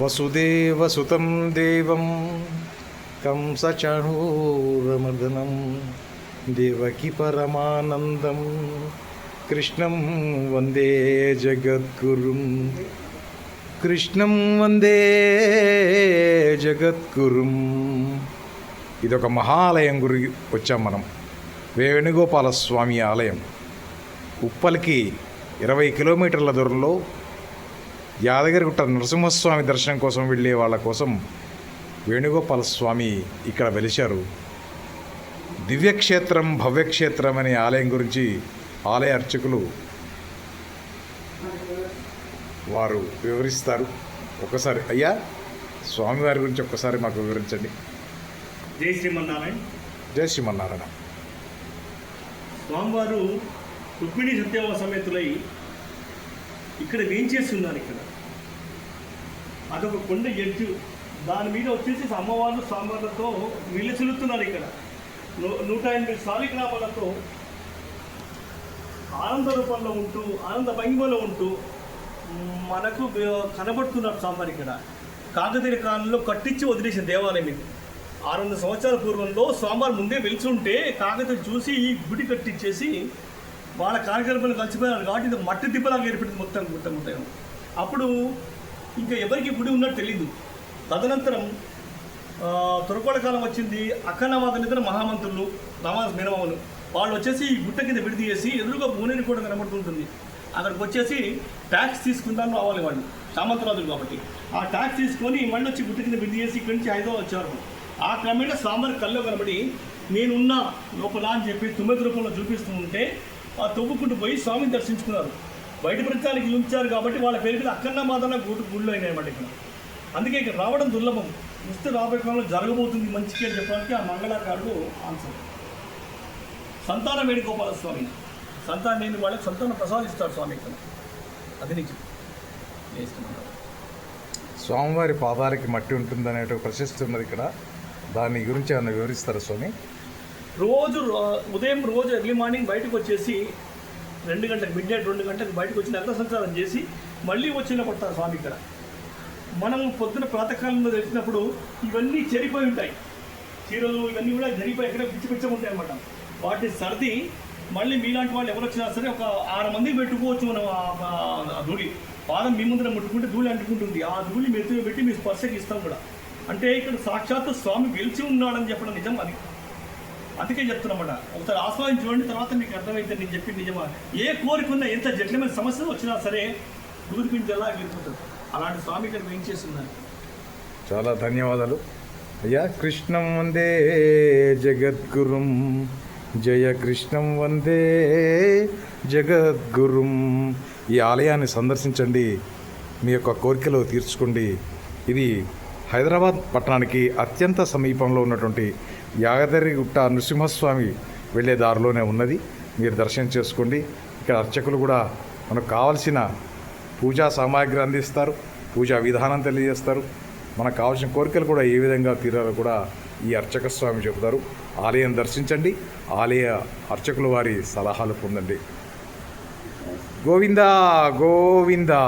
వసుదేవసుతం దేవం కంసచాణూరమర్దనం దేవకి పరమానందం కృష్ణం వందే జగద్గురుం కృష్ణం వందే జగద్గురుం. ఇదొక మహాలయం గురి వచ్చాం మనం. వేణుగోపాల స్వామి ఆలయం ఉప్పల్కి 20 కిలోమీటర్ల దూరంలో యాదగిరిగుట్ట నరసింహస్వామి దర్శనం కోసం వెళ్ళే వాళ్ళ కోసం వేణుగోపాల స్వామి ఇక్కడ వెలిశారు. దివ్యక్షేత్రం భవ్యక్షేత్రం అనే ఆలయం గురించి ఆలయ అర్చకులు వారు వివరిస్తారు. ఒకసారి అయ్యా స్వామివారి గురించి ఒక్కసారి మాకు వివరించండి. జై శ్రీమన్నారాయణ. జై శ్రీమన్నారాయణ. స్వామివారు రుక్మిణి సత్యభామ సమేతులై ఇక్కడ వేంచేస్తున్నారు. ఇక్కడ అదొక కొండ ఎడ్జు, దాని మీద వచ్చేసి అమ్మవారు స్వామివార్లతో విలసిల్లుతున్నారు. ఇక్కడ 108 శాలిగ్రామాలతో ఆనంద రూపంలో ఉంటూ ఆనంద భంగిమలో ఉంటూ మనకు కనబడుతున్నారు స్వామివారు. ఇక్కడ కాకతీయ కాలంలో కట్టించి వదిలేసిన దేవాలయం ఇది. 600 సంవత్సరాల పూర్వంలో స్వామివారు ముందే వెలిచుంటే కాకతీయులు చూసి ఈ గుడి కట్టించేసి వాళ్ళ కార్యకలాపాలు కలిసిపోయినారు కాబట్టి ఇది మట్టి దిబ్బలాగా ఏర్పడింది మొత్తం. అప్పుడు ఇంకా ఎవరికి గుడి ఉన్నట్టు తెలీదు. తదనంతరం తురకోడ కాలం వచ్చింది. అక్కన్నమాత నిద్ర మహామంత్రులు రామాస్ మినమామలు వాళ్ళు వచ్చేసి ఈ గుట్ట కింద విడిది చేసి ఎదురుగా భువనేని కూడా కనబడుతుంటుంది. అక్కడికి వచ్చేసి ట్యాక్స్ తీసుకుంటాను రావాలి వాళ్ళు సామంతరాజులు కాబట్టి. ఆ ట్యాక్స్ తీసుకొని మళ్ళీ వచ్చి గుట్ట కింద విడిది చేసి ఇక్కడి నుంచి హైదరాబాద్ వచ్చారు. ఆ క్రమేణా స్వామివారి కల్లో కనబడి నేనున్నా లోపల అని చెప్పి 9 రూపంలో చూపిస్తూ ఉంటే ఆ తొవ్వుకుంటూ పోయి స్వామిని దర్శించుకున్నారు. బయట ప్రచారానికి ఉంచారు కాబట్టి వాళ్ళ పేరు మీద అక్కన్నమాదన గుళ్ళు అయినాయన్నమాట ఇక్కడ. అందుకే ఇక్కడ రావడం దుర్లభం. వస్తే రాబోయే కాలంలో జరగబోతుంది మంచికి అని చెప్పడానికి ఆ మంగళాకారుడు ఆన్సర్. సంతాన వేణుగోపాల స్వామి సంతానం లేని వాళ్ళకి సంతానం ప్రసాదిస్తాడు స్వామి ఇక్కడ. అది నిజం. స్వామివారి పాదాలకి మట్టి ఉంటుందనే ప్రశస్తి ఉన్నది ఇక్కడ. దాని గురించి ఏమైనా వివరిస్తారా స్వామి? ఉదయం రోజు ఎర్లీ మార్నింగ్ బయటకు వచ్చేసి 2 గంటలకు మిడ్-నైట్ 2 గంటలకు బయటకు వచ్చి నగర సంచారం చేసి మళ్ళీ వచ్చిన పడతారు స్వామి ఇక్కడ. మనం పొద్దున ప్రాతకాలంలో తెలిసినప్పుడు ఇవన్నీ చెడిపోయి ఉంటాయి. చీరలు ఇవన్నీ కూడా జరిగిపోయి ఎక్కడ పిచ్చి ఉంటాయి అన్నమాట. వాటి సర్ది మళ్ళీ మీలాంటి వాళ్ళు ఎవరు వచ్చినా సరే ఒక 6 మందికి పెట్టుకోవచ్చు. మనం ఆ ధూళి పాదం మీ ముందర ముట్టుకుంటే ధూళి అంటుకుంటుంది. ఆ ధూళి మెత్తుగా పెట్టి మీ స్పర్శకి ఇస్తాం కూడా. అంటే ఇక్కడ సాక్షాత్తు స్వామి గెలిచి ఉన్నాడని చెప్పడం నిజం. అది అందుకే చెప్తున్నమాట. ఒకసారి ఆస్వాదించి చూడండి, తర్వాత మీకు అర్థమైతే నేను చెప్పింది నిజమా. ఏ కోరికున్నా ఎంత జటిలమైన సమస్యలు వచ్చినా సరే దూరిపించేలా గెలుపుతుంది. అలాంటి స్వామి ఇక్కడ ఏం చేస్తున్నారు. చాలా ధన్యవాదాలు అయ్యా. కృష్ణం వందే జగద్గురుం జయ కృష్ణం వందే జగద్గురుం. ఈ ఆలయాన్ని సందర్శించండి, మీ యొక్క కోరికలు తీర్చుకోండి. ఇది హైదరాబాద్ పట్టణానికి అత్యంత సమీపంలో ఉన్నటువంటి యాదగిరిగుట్ట నృసింహస్వామి వెళ్ళే దారిలోనే ఉన్నది. మీరు దర్శనం చేసుకోండి. ఇక్కడ అర్చకులు కూడా మనకు కావాల్సిన పూజా సామాగ్రి అందిస్తారు, పూజా విధానం తెలియజేస్తారు. మనకు కావాల్సిన కోరికలు కూడా ఏ విధంగా తీరాలో కూడా ఈ అర్చక స్వామి చెబుతారు. ఆలయం దర్శించండి, ఆలయ అర్చకుల వారి సలహాలు పొందండి. గోవిందా గోవిందా.